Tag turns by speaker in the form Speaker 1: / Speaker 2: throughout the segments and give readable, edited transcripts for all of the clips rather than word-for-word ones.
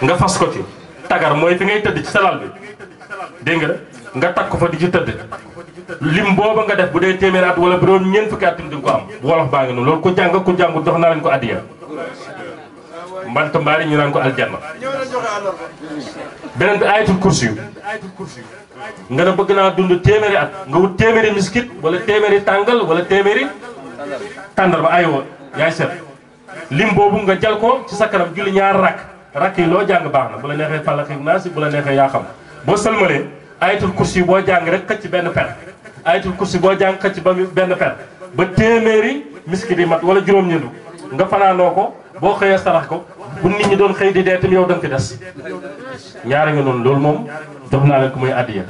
Speaker 1: nga fas ko ci tagar mooy fi ngay tëdd ci salal bi dégg nga takk ko fa di ci tëdd lim booba nga def bu dee téeméeri at wala bu doon ñeent fukki at di nga ko am wolof baa ngi noonu loolu ku jàng ku jàngu jox naa leen ko addiya mbant mbaari ñu naan ko aljanna. beneen bi ayatul kursi yu nga ne bëgg naa dund téeméeri at nga wut téeméeri miskit wala téeméeri tàngal wala téeméeri tàndarba aywa yaay set lim boobu nga jal ko ci sa kanam julli ñaar rakk yi loo jàng baax na bu la neexee falaqi naasi bu la neexee yaa xam boo sëlmalee ayatul kursi yu boo jàng rek xëcc benn per ayatul kursi boo jàng xëcc ba benn per ba téeméeri miskit yi mat wala juróom-ñendu nga fanaanoo ko boo xëyee sarax ko bu nit ñi doon xëy di dee tam yow da nga fi des ñaari nga noonu loolu moom jox naa leen ko muy addiya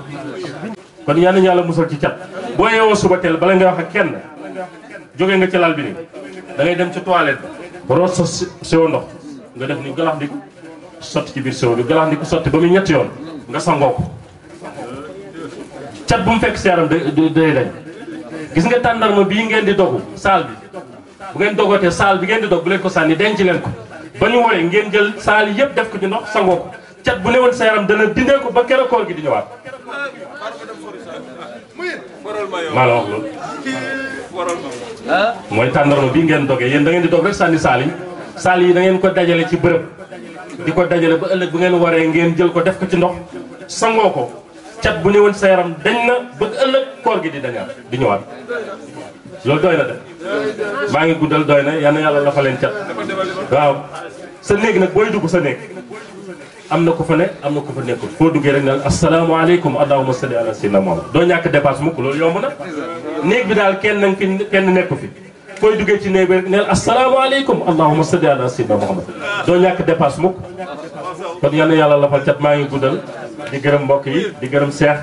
Speaker 1: kon yal nañu yàlla musal ci cat boo yeewoo suba teel bala nga wax ak kenn jóge nga ci lal bi ni da ngay dem ci toilette ba root sa sewo ndox nga def ni galax ndiku sotti ci biir sewo bi galax ndiku sotti ba muy ñetti yoon nga sangoo ko cat bu mu fekk seeram day dañ gis nga tàndarma bii ngeen di dogu saal bi bu ngeen dogootee saal bi ngeen di dog bu leen ko sànni denc leen ko ba ñu wooyee ngeen jël saal yi yëpp def ko ci ndox sangoo ko cat bu newoon sa yaram dana dindee ko ba keroog koor gi di ñëwaat maa la wax loolu mooy tàndarma bii ngeen dogee yéen da ngeen di dog rek sànni saal yi da ngeen ko dajale ci bërëb di ko dajale ba ëllëg bu ngeen waree ngeen jël ko def ko ci ndox sangoo ko cat bu newoon sa yaram dañ na ba ëllëg koor gi di dañaat di ñëwaat loolu doy na de maa ngi guddal doy na yal na yàlla dafa leen cat waaw sa néeg nag booy dugg sa néeg am na ko fa ne am na ko fa nekkul foo duggee rek ne asalaamaaleykum allahumma salli ala sayyidina Muhammad doo ñàkk dépasse mukk loolu yomb na néeg bi daal kenn nekku fi fooy duggee ci néeg bi rek neel asalaamaaleykum allahumma salli ala sayyidina Muhammad doo ñàkk dépasse mukk kon yal na yàlla lafal cat maa ngi guddal di gërëm mbokk yi di gërëm seex